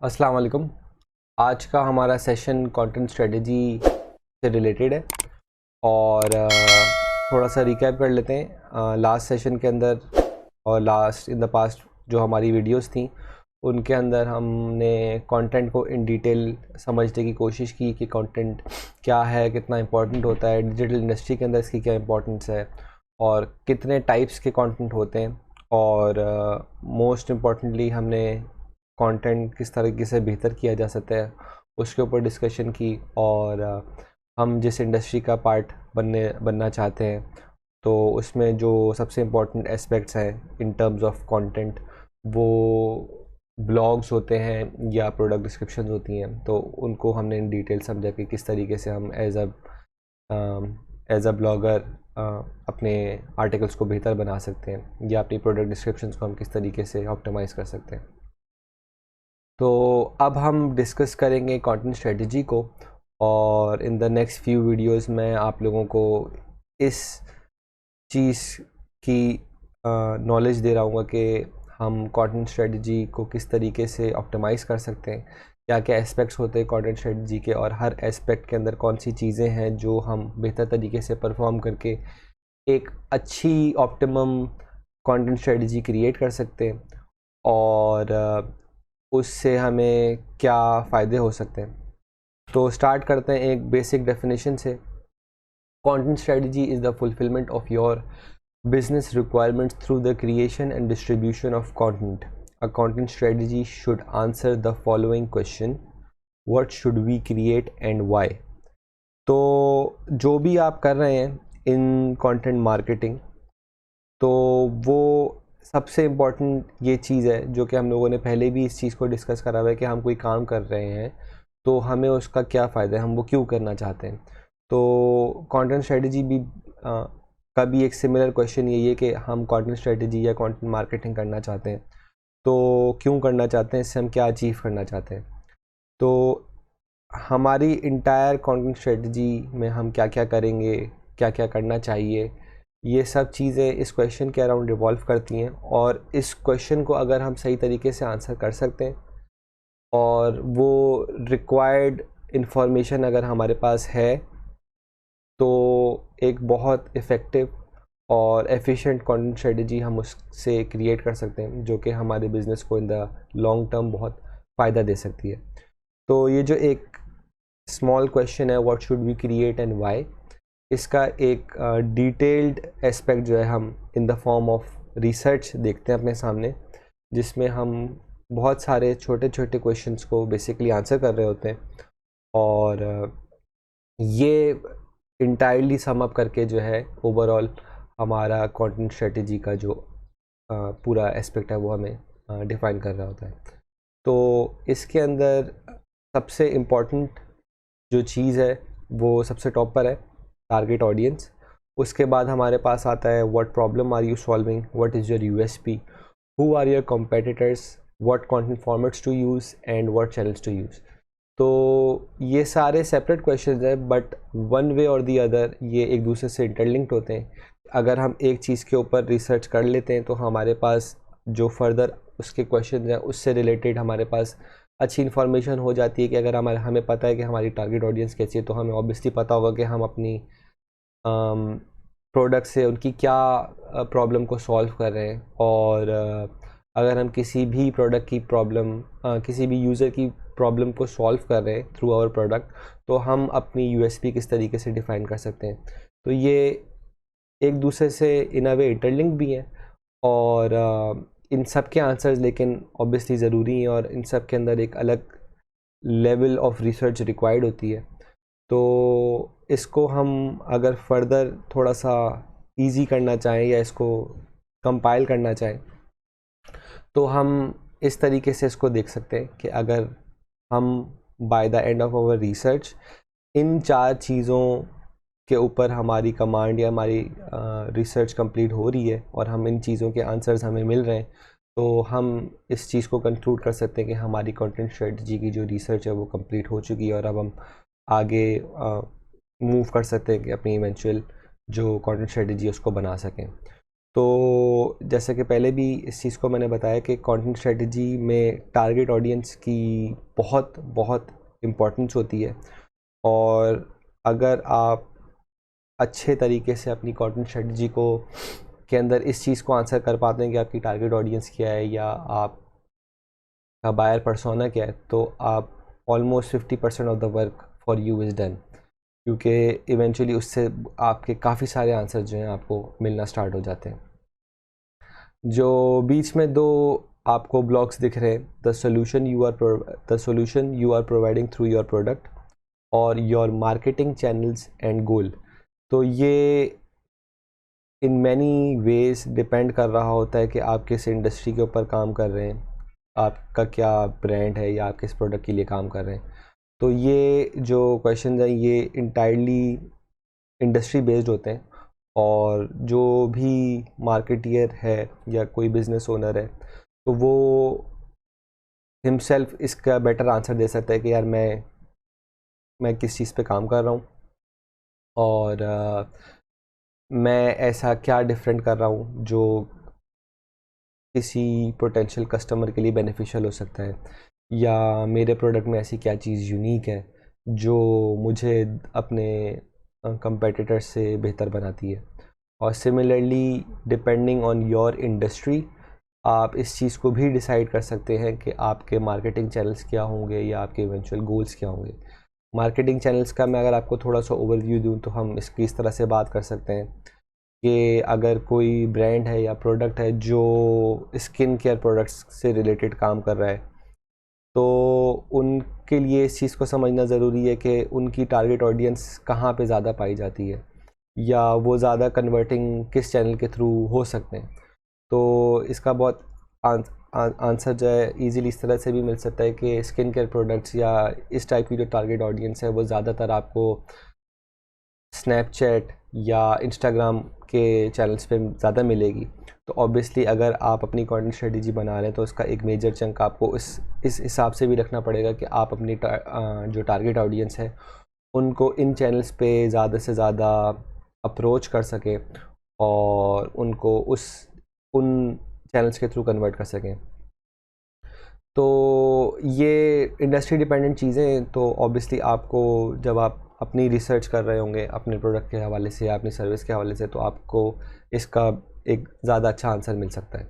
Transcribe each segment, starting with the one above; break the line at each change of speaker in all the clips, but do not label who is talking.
अस्सलाम वालेकुम। आज का हमारा सेशन कंटेंट स्ट्रेटजी से रिलेटेड है और थोड़ा सा रिकैप कर लेते हैं। लास्ट सेशन के अंदर और लास्ट इन द पास्ट जो हमारी वीडियोस थी उनके अंदर हमने कंटेंट को इन डिटेल समझने की कोशिश की कि कंटेंट क्या है, कितना इम्पोर्टेंट होता है, डिजिटल इंडस्ट्री के अंदर इसकी क्या इम्पोर्टेंस है और कितने टाइप्स के कंटेंट होते हैं और मोस्ट इम्पॉर्टेंटली हमने कंटेंट किस तरीके से बेहतर किया जा सकता है उसके ऊपर डिस्कशन की। और हम जिस इंडस्ट्री का पार्ट बनना चाहते हैं तो उसमें जो सबसे इम्पोर्टेंट एस्पेक्ट्स हैं इन टर्म्स ऑफ कंटेंट वो ब्लॉग्स होते हैं या प्रोडक्ट डिस्क्रिप्शंस होती हैं, तो उनको हमने इन डिटेल समझा कि किस तरीके से हम एज अ ब्लॉगर अपने आर्टिकल्स को बेहतर बना सकते हैं या अपनी प्रोडक्ट डिस्क्रिप्शंस को हम किस तरीके से ऑप्टिमाइज़ कर सकते हैं। तो अब हम डिस्कस करेंगे कंटेंट स्ट्रेटजी को और in the next few videos में आप लोगों को इस चीज़ की नॉलेज दे रहा हूँ कि हम कंटेंट स्ट्रेटजी को किस तरीके से ऑप्टिमाइज़ कर सकते हैं, क्या क्या एस्पेक्ट्स होते हैं कंटेंट स्ट्रेटजी के और हर एस्पेक्ट के अंदर कौन सी चीज़ें हैं जो हम बेहतर तरीके से परफॉर्म करके एक अच्छी ऑप्टिमम कंटेंट स्ट्रेटजी क्रिएट कर सकते हैं और उससे हमें क्या फ़ायदे हो सकते हैं। तो स्टार्ट करते हैं एक बेसिक डेफिनेशन से। Content strategy is the fulfilment of your business requirements through the creation and distribution of content. A content strategy should answer the following question: what should we create and why? तो जो भी आप कर रहे हैं इन content marketing, तो वो सबसे इम्पॉर्टेंट ये चीज़ है जो कि हम लोगों ने पहले भी इस चीज़ को डिस्कस करा हुआ है कि हम कोई काम कर रहे हैं तो हमें उसका क्या फ़ायदा है, हम वो क्यों करना चाहते हैं। तो कंटेंट स्ट्रेटजी भी का भी एक सिमिलर क्वेश्चन यही है कि हम कंटेंट स्ट्रेटजी या कंटेंट मार्केटिंग करना चाहते हैं तो क्यों करना चाहते हैं, इससे हम क्या अचीव करना चाहते हैं। तो हमारी इंटायर कंटेंट स्ट्रेटजी में हम क्या क्या करेंगे, क्या क्या करना चाहिए, ये सब चीज़ें इस क्वेश्चन के अराउंड रिवॉल्व करती हैं। और इस क्वेश्चन को अगर हम सही तरीके से आंसर कर सकते हैं और वो रिक्वायर्ड इंफॉर्मेशन अगर हमारे पास है तो एक बहुत इफ़ेक्टिव और एफिशिएंट कंटेंट स्ट्रेटजी हम उससे क्रिएट कर सकते हैं जो कि हमारे बिज़नेस को इन द लॉन्ग टर्म बहुत फ़ायदा दे सकती है। तो ये जो एक स्मॉल क्वेश्चन है what should we create and why, इसका एक डिटेल्ड एस्पेक्ट जो है हम in the form of research देखते हैं अपने सामने, जिसमें हम बहुत सारे छोटे छोटे क्वेश्चंस को बेसिकली आंसर कर रहे होते हैं और ये इंटायरली सम अप करके जो है ओवरऑल हमारा कंटेंट स्ट्रेटजी का जो पूरा एस्पेक्ट है वो हमें डिफ़ाइन कर रहा होता है। तो इसके अंदर सबसे इम्पॉर्टेंट जो चीज़ है वो सबसे टॉप पर है टारगेट ऑडियंस। उसके बाद हमारे पास आता है what problem are you solving, what is your USP, who are your competitors, what content formats to use and what channels to use. तो ये सारे सेपरेट क्वेश्चंस हैं but one way or the other ये एक दूसरे से interlinked होते हैं। अगर हम एक चीज़ के ऊपर रिसर्च कर लेते हैं तो हमारे पास जो फर्दर उसके क्वेश्चंस हैं उससे रिलेटेड हमारे पास अच्छी इन्फॉर्मेशन हो जाती है कि अगर हमें पता है कि हमारी टारगेट ऑडियंस कैसी है तो हमें ऑब्वियसली पता होगा कि हम अपनी प्रोडक्ट से उनकी क्या प्रॉब्लम को सॉल्व कर रहे हैं। और अगर हम किसी भी प्रोडक्ट की प्रॉब्लम किसी भी यूज़र की प्रॉब्लम को सॉल्व कर रहे हैं थ्रू आवर प्रोडक्ट तो हम अपनी यूएसपी किस तरीके से डिफ़ाइन कर सकते हैं। तो ये एक दूसरे से इन अ वे इंटरलिंक भी हैं और इन सब के आंसर्स लेकिन ऑब्वियसली ज़रूरी हैं और इन सब के अंदर एक अलग लेवल ऑफ रिसर्च रिक्वायर्ड होती है। तो इसको हम अगर फर्दर थोड़ा सा इजी करना चाहें या इसको कंपाइल करना चाहें तो हम इस तरीके से इसको देख सकते हैं कि अगर हम by the end of our research in 4 चीज़ों के ऊपर हमारी कमांड या हमारी रिसर्च कंप्लीट हो रही है और हम इन चीज़ों के आंसर्स हमें मिल रहे हैं तो हम इस चीज़ को कंक्लूड कर सकते हैं कि हमारी कंटेंट स्ट्रेटजी की जो रिसर्च है वो कंप्लीट हो चुकी है और अब हम आगे मूव कर सकते हैं कि अपनी इवेंचुअल जो कंटेंट स्ट्रेटजी है उसको बना सकें। तो जैसे कि पहले भी इस चीज़ को मैंने बताया कि कंटेंट स्ट्रेटजी में टारगेट ऑडियंस की बहुत बहुत इम्पोर्टेंस होती है, और अगर आप अच्छे तरीके से अपनी कंटेंट स्ट्रेटजी को के अंदर इस चीज़ को आंसर कर पाते हैं कि आपकी टारगेट ऑडियंस क्या है या आपका बायर पर्सोना क्या है, तो आप almost 50% of the work for you is done, क्योंकि इवेंचुअली उससे आपके काफ़ी सारे आंसर जो हैं आपको मिलना स्टार्ट हो जाते हैं। जो बीच में दो आपको ब्लॉक्स दिख रहे हैं, the solution you are providing through your product और your marketing channels and goal, तो ये इन मैनी वेज डिपेंड कर रहा होता है कि आप किस इंडस्ट्री के ऊपर काम कर रहे हैं, आपका क्या ब्रांड है या आप किस प्रोडक्ट के लिए काम कर रहे हैं। तो ये जो क्वेश्चन हैं ये इंटायरली इंडस्ट्री बेस्ड होते हैं, और जो भी मार्केटियर है या कोई बिजनेस ओनर है तो वो हिमसेल्फ इसका बेटर आंसर दे सकता है कि यार मैं किस चीज़ पे काम कर रहा हूँ, और मैं ऐसा क्या डिफरेंट कर रहा हूँ जो किसी पोटेंशियल कस्टमर के लिए बेनिफिशियल हो सकता है, या मेरे प्रोडक्ट में ऐसी क्या चीज़ यूनिक है जो मुझे अपने कंपेटिटर्स से बेहतर बनाती है। और similarly depending on your industry आप इस चीज़ को भी डिसाइड कर सकते हैं कि आपके मार्केटिंग चैनल्स क्या होंगे या आपके इवेंचुअल गोल्स क्या होंगे। मार्केटिंग चैनल्स का मैं अगर आपको थोड़ा सा ओवरव्यू दूं तो हम इसकी इस तरह से बात कर सकते हैं कि अगर कोई ब्रांड है या प्रोडक्ट है जो स्किन केयर प्रोडक्ट्स से रिलेटेड काम कर रहा है, तो उनके लिए इस चीज़ को समझना ज़रूरी है कि उनकी टारगेट ऑडियंस कहाँ पे ज़्यादा पाई जाती है या वो ज़्यादा कन्वर्टिंग किस चैनल के थ्रू हो सकते हैं। तो इसका बहुत आंसर जो है ईज़िली इस तरह से भी मिल सकता है कि स्किन केयर प्रोडक्ट्स या इस टाइप की जो टारगेट ऑडियंस है वो ज़्यादातर आपको स्नैपचैट या इंस्टाग्राम के चैनल्स पे ज़्यादा मिलेगी। तो ऑब्वियसली अगर आप अपनी कंटेंट स्ट्रेटजी बना रहे हैं तो उसका एक मेजर चंक आपको इस हिसाब से भी रखना पड़ेगा कि आप अपनी जो टारगेट ऑडियंस है उनको इन चैनल्स पे ज़्यादा से ज़्यादा अप्रोच कर सकें और उनको उन चैनल्स के थ्रू कन्वर्ट कर सकें। तो ये इंडस्ट्री डिपेंडेंट चीज़ें हैं, तो ऑब्वियसली आपको जब आप अपनी रिसर्च कर रहे होंगे अपने प्रोडक्ट के हवाले से या अपनी सर्विस के हवाले से, तो आपको इसका एक ज़्यादा अच्छा आंसर मिल सकता है।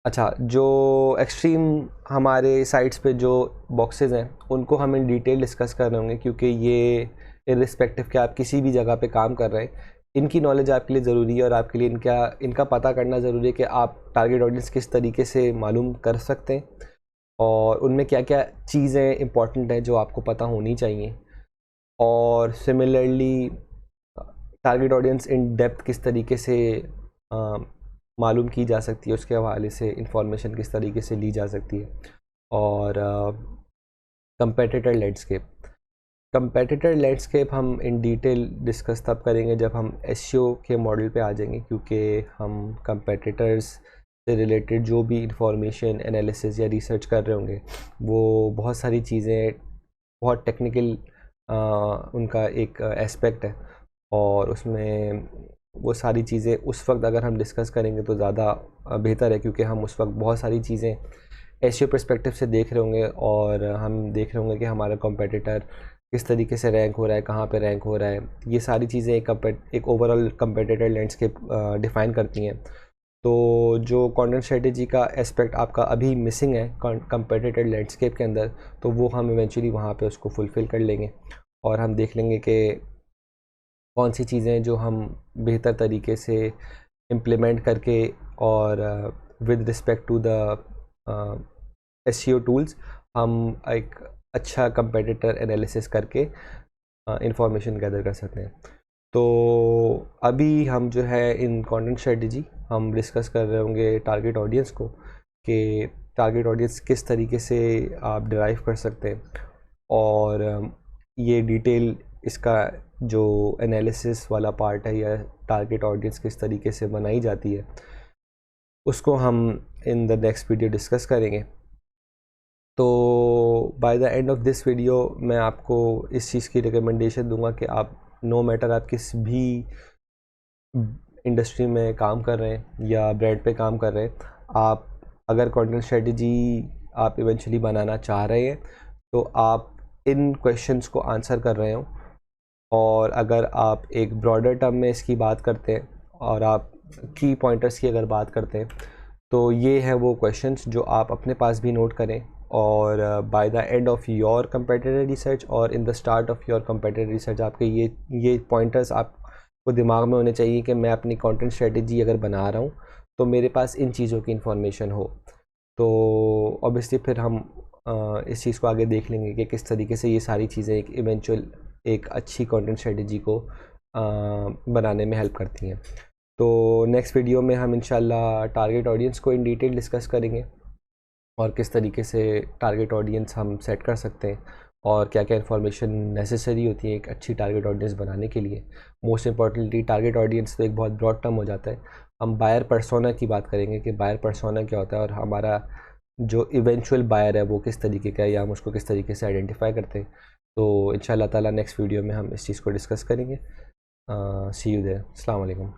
अच्छा, जो एक्सट्रीम हमारे साइट्स पे जो बॉक्सेस हैं उनको हम इन डिटेल डिस्कस कर रहे होंगे, क्योंकि ये इर्रिस्पेक्टिव कि आप किसी भी जगह पे काम कर रहे हैं, इनकी नॉलेज आपके लिए ज़रूरी है और आपके लिए इनका पता करना ज़रूरी है कि आप टारगेट ऑडियंस किस तरीके से मालूम कर सकते हैं और उनमें क्या क्या चीज़ें इंपॉर्टेंट हैं जो आपको पता होनी चाहिए, और similarly target audience in depth किस तरीके से मालूम की जा सकती है, उसके हवाले से इंफॉर्मेशन किस तरीके से ली जा सकती है। और कंपेटिटर लैंडस्केप हम इन डिटेल डिस्कस तब करेंगे जब हम एसईओ के मॉडल पे आ जाएंगे, क्योंकि हम कंपेटिटर्स से रिलेटेड जो भी इंफॉर्मेशन एनालिसिस या रिसर्च कर रहे होंगे वो बहुत सारी चीज़ें बहुत टेक्निकल उनका एक एस्पेक्ट है, और उसमें वो सारी चीज़ें उस वक्त अगर हम डिस्कस करेंगे तो ज़्यादा बेहतर है, क्योंकि हम उस वक्त बहुत सारी चीज़ें एसईओ पर्सपेक्टिव से देख रहे होंगे और हम देख रहे होंगे कि हमारा कॉम्पिटिटर किस तरीके से रैंक हो रहा है, कहाँ पे रैंक हो रहा है। ये सारी चीज़ें एक ओवरऑल कॉम्पिटिटर लैंडस्केप डिफ़ाइन करती हैं। तो जो कंटेंट स्ट्रेटजी का एस्पेक्ट आपका अभी मिसिंग है कॉम्पिटिटर लैंडस्केप के अंदर, तो वो हम इवेंचुअली वहाँ पे उसको फुलफ़िल कर लेंगे और हम देख लेंगे कि कौन सी चीज़ें जो हम बेहतर तरीके से इम्प्लीमेंट करके और with respect to the SEO tools हम एक अच्छा कंपेटिटर एनालिसिस करके इंफॉर्मेशन गैदर कर सकते हैं। तो अभी हम जो है इन कंटेंट स्ट्रेटजी हम डिस्कस कर रहे होंगे टारगेट ऑडियंस को, कि टारगेट ऑडियंस किस तरीके से आप डिराइव कर सकते हैं, और ये डिटेल इसका जो एनालिसिस वाला पार्ट है या टारगेट ऑडियंस किस तरीके से बनाई जाती है उसको हम in the next video discuss करेंगे। तो bye the end of this video मैं आपको इस चीज़ की रिकमेंडेशन दूंगा कि आप नो मैटर आप किस भी इंडस्ट्री में काम कर रहे हैं या ब्रांड पे काम कर रहे हैं, आप अगर कंटेंट स्ट्रेटजी आप इवेंचुअली बनाना चाह रहे हैं तो आप इन क्वेश्चंस को आंसर कर रहे हो। और अगर आप एक ब्रॉडर टर्म में इसकी बात करते हैं और आप की पॉइंटर्स की अगर बात करते हैं तो ये है वो क्वेश्चंस जो आप अपने पास भी नोट करें, और by the end of your competitive research और in the start of your competitive research आपके ये पॉइंटर्स आपको दिमाग में होने चाहिए कि मैं अपनी कंटेंट स्ट्रेटजी अगर बना रहा हूँ तो मेरे पास इन चीज़ों की इन्फॉर्मेशन हो। तो ऑब्वियसली फिर हम इस चीज़ को आगे देख लेंगे कि किस तरीके से ये सारी चीज़ें एक इवेंचुअल एक अच्छी कंटेंट स्ट्रेटजी को बनाने में हेल्प करती हैं। तो नेक्स्ट वीडियो में हम इंशाल्लाह टारगेट ऑडियंस को इन डिटेल डिस्कस करेंगे और किस तरीके से टारगेट ऑडियंस हम सेट कर सकते हैं और क्या क्या इन्फॉर्मेशन नेसेसरी होती है एक अच्छी टारगेट ऑडियंस बनाने के लिए। मोस्ट इम्पॉर्टेंटली टारगेट ऑडियंस तो एक बहुत ब्रॉड टर्म हो जाता है, हम बायर पर्सोना की बात करेंगे कि बायर पर्सोना क्या होता है और हमारा जो इवेंचुअल बायर है वो किस तरीके का है या हम उसको किस तरीके से आइडेंटिफाई करते हैं। तो इंशाल्लाह ताला नेक्स्ट वीडियो में हम इस चीज़ को डिस्कस करेंगे। सी यू देयर। अस्सलाम वालेकुम।